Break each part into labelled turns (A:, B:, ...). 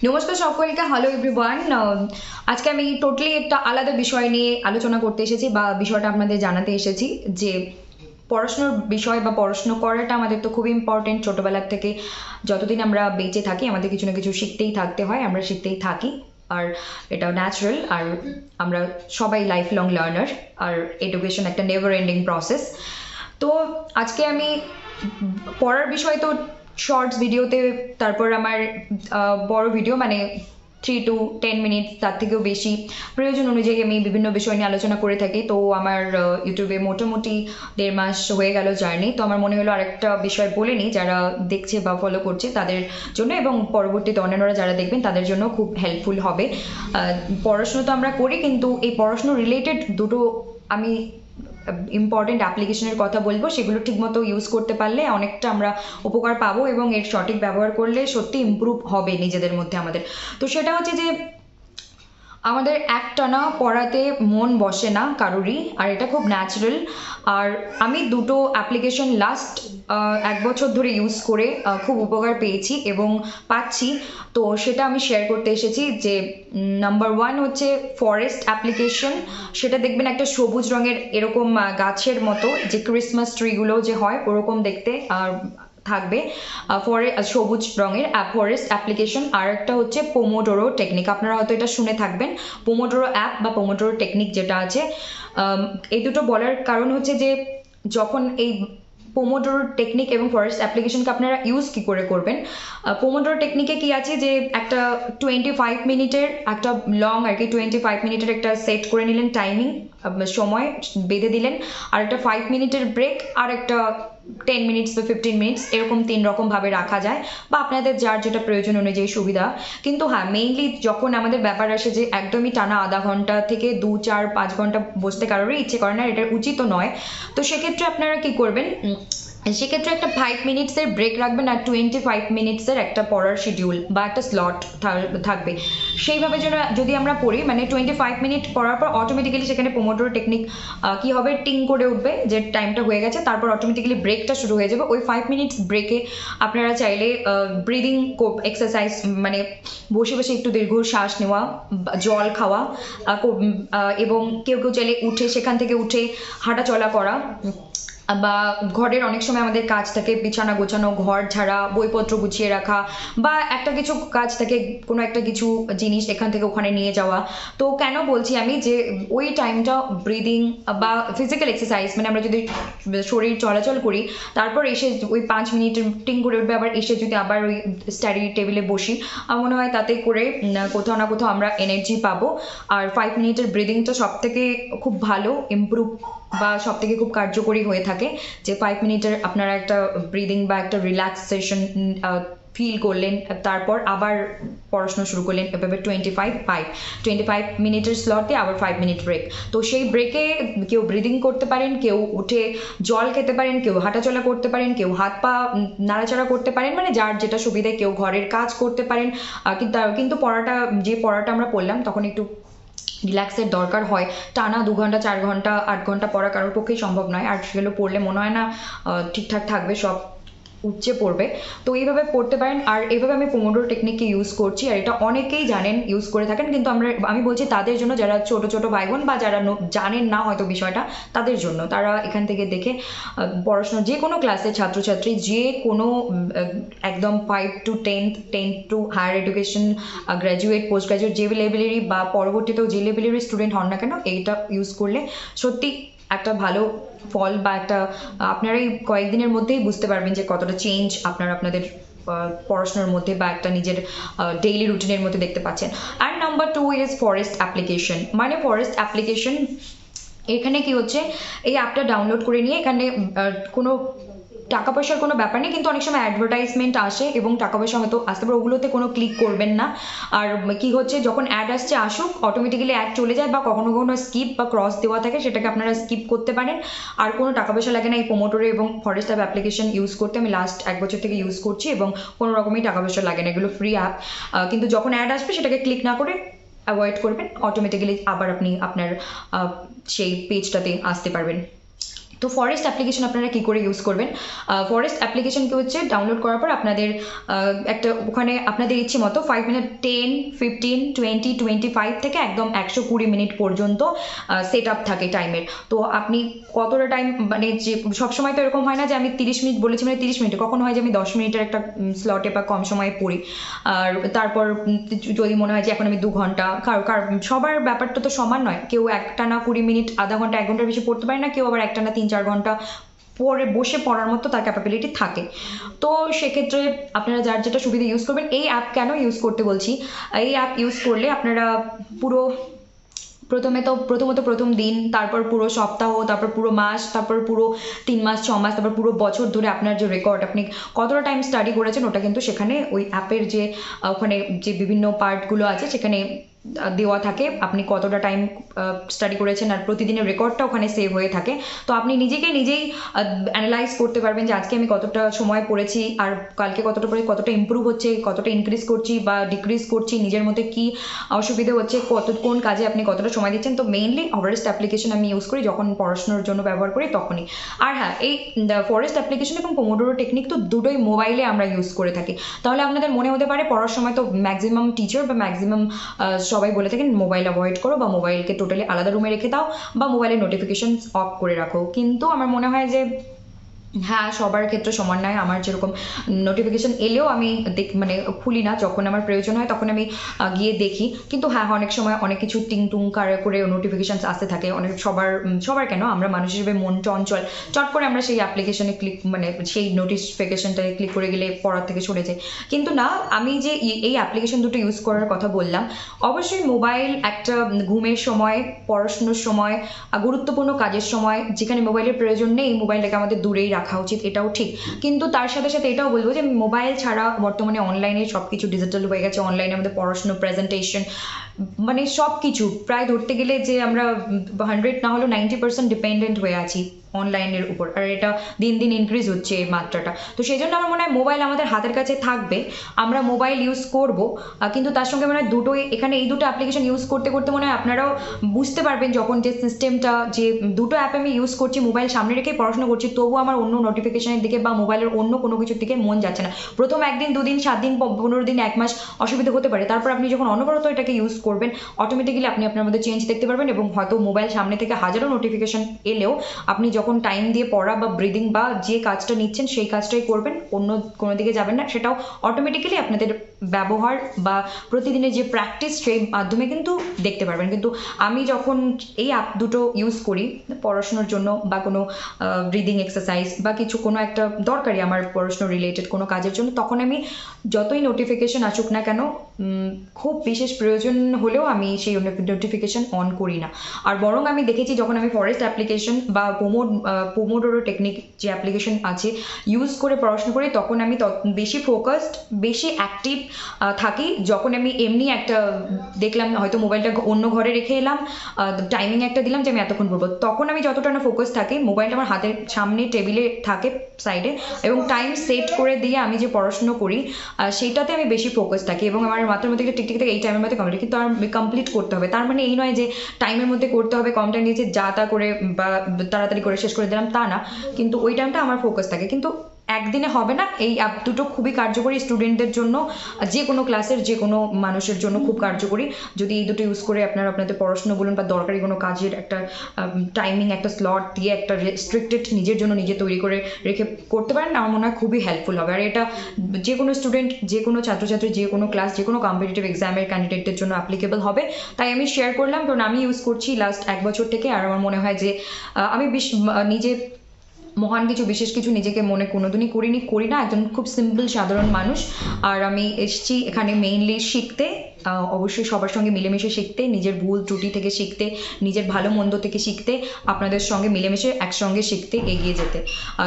A: নমস্কার সকলকে, hello everyone. আজকে আমি টোটালি একটা আলাদা বিষয় নিয়ে আলোচনা করতে এসেছি বা বিষয়টা আপনাদের জানাতে এসেছি যে পড়াশোনার বিষয় বা পড়াশোনা করাটা আমাদের তো খুব ইম্পর্টেন্ট। ছোটবেলার থেকে যতদিন আমরা বেঁচে থাকি আমাদের কিছু না কিছু শিখতেই থাকতে হয়, আমরা শিখতেই থাকি, আর এটা ন্যাচারাল। আর আমরা সবাই লাইফ লং লার্নার, আর এডুকেশন একটা নেভার এন্ডিং প্রসেস। তো আজকে আমি পড়ার বিষয় তো শর্টস ভিডিওতে, তারপর আমার বড় ভিডিও মানে 3 to 10 মিনিটস, তার থেকেও বেশি প্রয়োজন অনুযায়ী আমি বিভিন্ন বিষয় নিয়ে আলোচনা করে থাকি। তো আমার ইউটিউবে মোটামুটি 1.5 মাস হয়ে গেল জার্নি। তো আমার মনে হলো আরেকটা বিষয় বলে নিই, যারা দেখছে বা ফলো করছে তাদের জন্য, এবং পরবর্তীতে অন্যান্যরা যারা দেখবেন তাদের জন্য খুব হেল্পফুল হবে। পড়াশুনো তো আমরা করি, কিন্তু এই পড়াশুনো রিলেটেড দুটো আমি ইম্পর্টেন্ট অ্যাপ্লিকেশনের কথা বলবো, সেগুলো ঠিকমতো ইউজ করতে পারলে অনেকটা আমরা উপকার পাবো, এবং এর সঠিক ব্যবহার করলে সত্যি ইমপ্রুভ হবে নিজেদের মধ্যে আমাদের। তো সেটা হচ্ছে যে আমাদের একটানা পড়াতে মন বসে না কারোরই, আর এটা খুব ন্যাচারাল। আর আমি দুটো অ্যাপ্লিকেশন লাস্ট 1 বছর ধরে ইউজ করে খুব উপকার পেয়েছি এবং পাচ্ছি। তো সেটা আমি শেয়ার করতে এসেছি। যে নাম্বার 1 হচ্ছে ফরেস্ট অ্যাপ্লিকেশন। সেটা দেখবেন একটা সবুজ রঙের এরকম গাছের মতো, যে ক্রিসমাস ট্রিগুলো যে হয় ওরকম দেখতে আর থাকবে, সবুজ রঙের ফরেস্ট অ্যাপ্লিকেশন। আর একটা হচ্ছে পোমোডোরো টেকনিক, আপনারা হয়তো এটা শুনে থাকবেন। পোমোডোরো অ্যাপ বা পোমোডোরো টেকনিক যেটা আছে, এই দুটো বলার কারণ হচ্ছে যে যখন এই পোমোডোরো টেকনিক এবং ফরেস্ট অ্যাপ্লিকেশনকে আপনারা ইউজ কি করে করবেন। পোমোডোরো টেকনিকে কি আছে যে একটা 25 মিনিটের একটা লং আর কি 25 মিনিটের একটা সেট করে নিলেন টাইমিং, সময় বেঁধে দিলেন, আর একটা 5 মিনিটের ব্রেক, আর একটা 10 মিনিটস বা 15 মিনিটস, এরকম 3 রকম ভাবে রাখা যায়, বা আপনাদের যার যেটা প্রয়োজন অনুযায়ী সুবিধা। কিন্তু হ্যাঁ, মেইনলি যখন আমাদের ব্যাপার আসে যে একদমই টানা আধা ঘন্টা থেকে 2, 4, 5 ঘন্টা বসতে কারোরই ইচ্ছে করে না, এটা উচিত নয়। তো সেক্ষেত্রে আপনারা কি করবেন, সেক্ষেত্রে একটা 5 মিনিটসের ব্রেক রাখবেন, আর 25 মিনিটসের একটা পড়ার শিডিউল বা একটা স্লট থাকবে। সেইভাবে যদি আমরা পড়ি, মানে 25 মিনিট পড়ার পর অটোমেটিক্যালি সেখানে পোমোডোরো টেকনিক কি হবে, টিং করে উঠবে যে টাইমটা হয়ে গেছে, তারপর অটোমেটিক্যালি ব্রেকটা শুরু হয়ে যাবে। ওই 5 মিনিটস ব্রেকে আপনারা চাইলে ব্রিদিং এক্সারসাইজ, মানে বসে বসে একটু দীর্ঘ শ্বাস নেওয়া, জল খাওয়া, এবং কেউ কেউ চাইলে উঠে সেখান থেকে উঠে হাঁটা চলা করা, বা ঘরের অনেক সময় আমাদের কাজ থাকে, বিছানা গোছানো, ঘর ঝাড়া, বইপত্র গুছিয়ে রাখা, বা একটা কিছু কাজ থাকে, কোনো একটা কিছু জিনিস এখান থেকে ওখানে নিয়ে যাওয়া। তো কেন বলছি আমি যে ওই টাইমটা ব্রিদিং বা ফিজিক্যাল এক্সারসাইজ, মানে আমরা যদি শরীর চলাচল করি, তারপর এসে ওই 5 মিনিট টিং করে উঠবে, আবার এসে যদি আবার ওই স্টাডি টেবিলে বসি, আমার মনে হয় তাতে করে কোথাও না কোথাও আমরা এনার্জি পাবো। আর 5 মিনিটের ব্রিদিংটা সব থেকে খুব ভালো ইমপ্রুভ বা সব থেকে খুব কার্যকরী হয়ে থাকে, যে 5 মিনিটের আপনারা একটা ব্রিদিং বা একটা রিল্যাক্সেশন ফিল করলেন, তারপর আবার পড়াশোনা শুরু করলেন। এভাবে 25 মিনিটের স্লটে আবার 5 মিনিট ব্রেক। তো সেই ব্রেকে কেউ ব্রিদিং করতে পারেন, কেউ উঠে জল খেতে পারেন, কেউ হাঁটাচলা করতে পারেন, কেউ হাত পা নাড়াচাড়া করতে পারেন, মানে যার যেটা সুবিধা, কেউ ঘরের কাজ করতে পারেন। কিন্তু পড়াটা আমরা পড়লাম তখন একটু রিল্যাক্সের দরকার হয়। টানা 2 ঘন্টা 4 ঘন্টা 8 ঘন্টা পড়া কারোর পক্ষেই সম্ভব নয়, আর সেগুলো পড়লে মনে হয় না ঠিকঠাক থাকবে, সব উপচে পড়বে। তো এইভাবে পড়তে পারেন। আর এইভাবে আমি পোমোডোরো টেকনিককে ইউজ করছি, আর এটা অনেকেই জানেন, ইউজ করে থাকেন, কিন্তু আমি বলছি তাদের জন্য যারা ছোট ছোট ভাই বোন বা যারা জানেন না হয়তো বিষয়টা, তাদের জন্য। তারা এখান থেকে দেখে পড়াশোনা, যে কোনো ক্লাসের ছাত্রছাত্রী, যে কোনো একদম 5 to 10 to higher education, graduate, post graduate, যে লেভেলেরই বা পরবর্তীতেও যে লেভেলেরই স্টুডেন্ট হন না কেন, এইটা ইউজ করলে সত্যি একটা ভালো ফল, বা একটা আপনারাই কয়েকদিনের মধ্যেই বুঝতে পারবেন যে কতটা চেঞ্জ আপনাদের পড়াশোনার মধ্যে বা একটা নিজের ডেইলি রুটিনের মধ্যে দেখতে পাচ্ছেন। আর নাম্বার 2 ইজ ফরেস্ট অ্যাপ্লিকেশন। মানে ফরেস্ট অ্যাপ্লিকেশন, এখানে কি হচ্ছে, এই অ্যাপটা ডাউনলোড করে নিয়ে এখানে কোনো টাকা পয়সার কোনো ব্যাপার নেই, কিন্তু অনেক সময় অ্যাডভার্টাইজমেন্ট আসে এবং টাকা পয়সা হয়তো আসতে পারে, ওগুলোতে কোনো ক্লিক করবেন না। আর কি হচ্ছে, যখন অ্যাড আসছে আসুক, অটোমেটিক্যালি অ্যাড চলে যায়, বা কখনো কখনো স্কিপ বা ক্রস দেওয়া থাকে, সেটাকে আপনারা স্কিপ করতে পারেন। আর কোনো টাকা পয়সা লাগে না এই পোমোডোরো এবং ফরেস্ট অ্যাপ অ্যাপ্লিকেশন ইউজ করতে। আমি লাস্ট 1 বছর থেকে ইউজ করছি এবং কোনো রকমই টাকা পয়সা লাগে না, এগুলো ফ্রি অ্যাপ। কিন্তু যখন অ্যাড আসবে সেটাকে ক্লিক না করে অ্যাভয়েড করবেন, অটোমেটিক্যালি আবার আপনি আপনার সেই পেজটাতে আসতে পারবেন। তো ফরেস্ট অ্যাপ্লিকেশন আপনারা কি করে ইউজ করবেন? ফরেস্ট অ্যাপ্লিকেশন কি হচ্ছে, ডাউনলোড করার পর আপনাদের একটা ওখানে আপনাদের ইচ্ছে মতো 5 মিনিট, 10, 15, 20, 25 থেকে একদম 120 মিনিট পর্যন্ত সেট আপ থাকে টাইমের। তো আপনি কতটা টাইম, মানে যে সবসময় তো এরকম হয় না যে আমি 30 মিনিট বলেছি মানে 30 মিনিটে, কখনো হয় যে আমি 10 মিনিটের একটা স্লটে বা কম সময়ে পড়ি, আর তারপর যদি মনে হয় যে এখন আমি 2 ঘন্টা, সবার ব্যাপারটা তো সমান নয়, কেউ একটানা 20 মিনিট, আধা ঘন্টা, 1 ঘন্টার বেশি পড়তে পারে না, কেউ আবার একটানা 3-4 ঘন্টা পড়ে বসে পড়ার মতো তার ক্যাপাবিলিটি থাকে। তো সেক্ষেত্রে আপনারা যার যেটা সুবিধা ইউজ করবেন। এই অ্যাপ কেন ইউজ করতে বলছি, এই অ্যাপ ইউজ করলে আপনারা পুরো প্রথমত প্রথম দিন, তারপর পুরো সপ্তাহ, তারপর পুরো মাস, তারপর পুরো 3 মাস, 6 মাস, তারপর পুরো বছর ধরে আপনার যে রেকর্ড, আপনি কতটা টাইম স্টাডি করেছেন ওটা কিন্তু সেখানে ওই অ্যাপের যে ওখানে যে বিভিন্ন পার্টগুলো আছে সেখানে দেওয়া থাকে, আপনি কতটা টাইম স্টাডি করেছেন, আর প্রতিদিনের রেকর্ডটা ওখানে সেভ হয়ে থাকে। তো আপনি নিজেই অ্যানালাইজ করতে পারবেন যে আজকে আমি কতটা সময় পড়েছি, আর কালকে কতটা পড়ে কতটা ইম্প্রুভ হচ্ছে, কতটা ইনক্রিজ করছি বা ডিক্রিজ করছি, নিজের মধ্যে কি অসুবিধা হচ্ছে, কোন কাজে আপনি কতটা সময় দিচ্ছেন। তো মেইনলি ফরেস্ট অ্যাপ্লিকেশন আমি ইউজ করি যখন পড়াশোনার জন্য ব্যবহার করি তখনই। আর হ্যাঁ, এই ফরেস্ট অ্যাপ্লিকেশন এবং পোমোডোরো টেকনিক তো দুটোই মোবাইলে আমরা ইউজ করে থাকি। তাহলে আপনাদের মনে হতে পারে পড়ার সময় তো ম্যাক্সিমাম টিচার বা ম্যাক্সিমাম সবাই বলে থাকেন মোবাইল অ্যাভয়েড করো, বা মোবাইলকে টোটালি আলাদা রুমে রেখে দাও, বা মোবাইলের নোটিফিকেশন অফ করে রাখো। কিন্তু আমার মনে হয় যে হ্যাঁ, সবার ক্ষেত্রে সমান নয়। আমার যেরকম নোটিফিকেশন এলেও আমি মানে খুলি না, যখন আমার প্রয়োজন হয় তখন আমি গিয়ে দেখি। কিন্তু হ্যাঁ, অনেক সময় অনেক কিছু টিং টুং করে নোটিফিকেশন আসতে থাকে। অনেক সবার কেন, আমরা মানুষ হিসেবে মন চঞ্চল, চট করে আমরা সেই অ্যাপ্লিকেশনে মানে সেই নোটিফিকেশনটায় ক্লিক করে গেলে পড়ার থেকে সরে যাই। কিন্তু না, আমি যে এই অ্যাপ্লিকেশন দুটো ইউজ করার কথা বললাম, অবশ্যই মোবাইল একটা ঘুমের সময়, পড়াশোনার সময়, গুরুত্বপূর্ণ কাজের সময় যেখানে মোবাইলের প্রয়োজন নেই, মোবাইলটাকে আমাদের দূরেই রাখা উচিত, এটাও ঠিক। কিন্তু তার সাথে সাথে এটাও বলবো যে মোবাইল ছাড়া বর্তমানে অনলাইনে সবকিছু ডিজিটাল হয়ে গেছে। অনলাইনে আমাদের পড়াশোনা, প্রেজেন্টেশন, মানে সব কিছু প্রায় ধরতে গেলে যে আমরা 100 না হলেও 90% ডিপেন্ডেন্ট হয়ে আছি অনলাইনের উপর, আর এটা দিন দিন ইনক্রিজ হচ্ছে এই মাত্রাটা। তো সেই জন্য আমার মনে হয় মোবাইল আমাদের হাতের কাছে থাকবে, আমরা মোবাইল ইউজ করব, কিন্তু তার সঙ্গে মনে হয় দুটোই, এখানে এই দুটো অ্যাপ্লিকেশন ইউজ করতে করতে মনে হয় আপনারাও বুঝতে পারবেন যখন যে সিস্টেমটা, যে দুটো অ্যাপ আমি ইউজ করছি, মোবাইল সামনে রেখেই পড়াশোনা করছি, তবু আমার অন্য নোটিফিকেশনের দিকে বা মোবাইলের অন্য কোনো কিছুর দিকে মন যাচ্ছে না। প্রথম 1 দিন, 2 দিন, 7 দিন, 15 দিন, 1 মাস অসুবিধা হতে পারে, তারপর আপনি যখন অনবরত এটাকে ইউজ করবেন অটোমেটিক্যালি আপনি আপনার মধ্যে চেঞ্জ দেখতে পারবেন। এবং হয়তো মোবাইল সামনে থেকে হাজারো নোটিফিকেশন এলেও আপনি যখন টাইম দিয়ে পড়া বা ব্রিদিং বা যে কাজটা নিচ্ছেন সেই কাজটাই করবেন, অন্য কোনো দিকে যাবেন না। সেটাও অটোমেটিক্যালি আপনাদের ব্যবহার বা প্রতিদিনের যে প্র্যাকটিস সেই মাধ্যমে কিন্তু দেখতে পারবেন। কিন্তু আমি যখন এই অ্যাপ দুটো ইউজ করি পড়াশোনার জন্য বা কোনো ব্রিদিং এক্সারসাইজ বা কিছু কোনো একটা দরকারি আমার পড়াশোনা রিলেটেড কোনো কাজের জন্য, তখন আমি যতই নোটিফিকেশন আসুক না কেন, খুব বিশেষ প্রয়োজন হলেও আমি সেই নোটিফিকেশন অন করি না। আর বরং আমি দেখেছি যখন আমি ফরেস্ট অ্যাপ্লিকেশন বা পোমোডোরো টেকনিক যে অ্যাপ্লিকেশন আছে ইউজ করে পড়াশোনা করি, তখন আমি বেশি ফোকাসড, বেশি অ্যাক্টিভ থাকি। যখন আমি এমনি একটা দেখলাম হয়তো মোবাইলটা অন্য ঘরে রেখে এলাম, টাইমিং একটা দিলাম যে আমি এতক্ষণ পড়বো, তখন আমি যতটা না ফোকাস থাকি, মোবাইলটা আমার হাতের সামনে টেবিলে থাকে সাইডে, এবং টাইম সেট করে দিয়ে আমি যে পড়াশুনো করি সেইটাতে আমি বেশি ফোকাস থাকি, এবং আমার মাথার মধ্যে একটা টিকটিক থাকে এই টাইমের মধ্যে কমপ্লিট, কিন্তু আর কমপ্লিট করতে হবে। তার মানে এই নয় যে টাইমের মধ্যে করতে হবে, কম টাইম নিয়েছে যা তা করে বা তাড়াতাড়ি করে শেষ করে দিলাম, তা না, কিন্তু ওই টাইমটা আমার ফোকাস থাকে। কিন্তু একদিনে হবে না। এই অ্যাপ দুটো খুবই কার্যকরী স্টুডেন্টদের জন্য, যে কোনো ক্লাসের যে কোনো মানুষের জন্য খুব কার্যকরী। যদি এই দুটো ইউজ করে আপনারা আপনাদের পড়াশোনা বলুন বা দরকারি কোনো কাজের একটা টাইমিং, একটা স্লট দিয়ে একটা রেস্ট্রিক্টেড নিজের জন্য নিজে তৈরি করে রেখে করতে পারেন, আমার মনে হয় খুবই হেল্পফুল হবে। আর এটা যে কোনো স্টুডেন্ট, যে কোনো ছাত্রছাত্রী, যে কোনো ক্লাস, যে কোনো কম্পিটিটিভ এক্সামের ক্যান্ডিডেটদের জন্য অ্যাপ্লিকেবল হবে। তাই আমি শেয়ার করলাম, কারণ আমি ইউজ করছি লাস্ট 1 বছর থেকে। আর আমার মনে হয় যে আমি নিজে মহান কিছু, বিশেষ কিছু নিজেকে মনে কোনোদিনই করি না, একজন খুব সিম্পল সাধারণ মানুষ। আর আমি এসেছি এখানে মেইনলি শিখতে, অবশ্যই সবার সঙ্গে মিলেমিশে শিখতে, নিজের ভুল ত্রুটি থেকে শিখতে, নিজের ভালো মন্দ থেকে শিখতে, আপনাদের সঙ্গে মিলেমিশে একসঙ্গে শিখতে, এগিয়ে যেতে।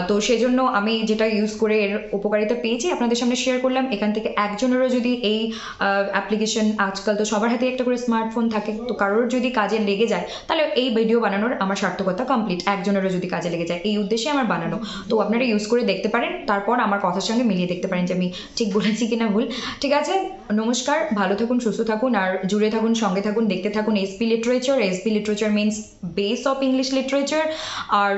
A: তো সেজন্য আমি যেটা ইউজ করে এর উপকারিতা পেয়েছি আপনাদের সামনে শেয়ার করলাম। এখান থেকে একজনেরও যদি এই অ্যাপ্লিকেশন, আজকাল তো সবার হাতে একটা করে স্মার্টফোন থাকে, তো কারোর যদি কাজে লেগে যায় তাহলে এই ভিডিও বানানোর আমার সার্থকতা কমপ্লিট। একজনেরও যদি কাজে লেগে যায়, এই উদ্দেশ্যে আমার বানানো। তো আপনারা ইউজ করে দেখতে পারেন, তারপর আমার কথার সঙ্গে মিলিয়ে দেখতে পারেন যে আমি ঠিক বলেছি কিনা ভুল। ঠিক আছে, নমস্কার, ভালো থাকুন, সুস্থ থাকুন, আর জুড়ে থাকুন, সঙ্গে থাকুন, দেখতে থাকুন SP literature. SP literature means base of English literature. আর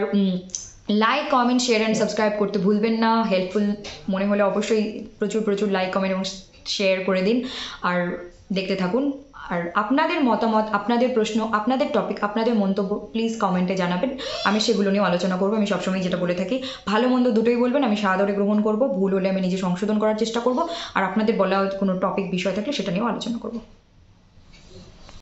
A: like, comment, share and subscribe করতে ভুলবেন না। হেল্পফুল মনে হলে অবশ্যই প্রচুর প্রচুর লাইক, কমেন্ট এবং শেয়ার করে দিন। আর দেখতে থাকুন। আর আপনাদের মতামত, আপনাদের প্রশ্ন, আপনাদের টপিক, আপনাদের মন্তব্য প্লিজ কমেন্টে জানাবেন। আমি সেগুলো নিয়ে আলোচনা করবো। আমি সবসময় যেটা বলে থাকি, ভালো মন্দ দুটোই বলবেন, আমি সাদরে গ্রহণ করব। ভুল হলে আমি নিজে সংশোধন করার চেষ্টা করব। আর আপনাদের বলা কোনো টপিক বিষয় থাকলে সেটা নিয়েও আলোচনা করব।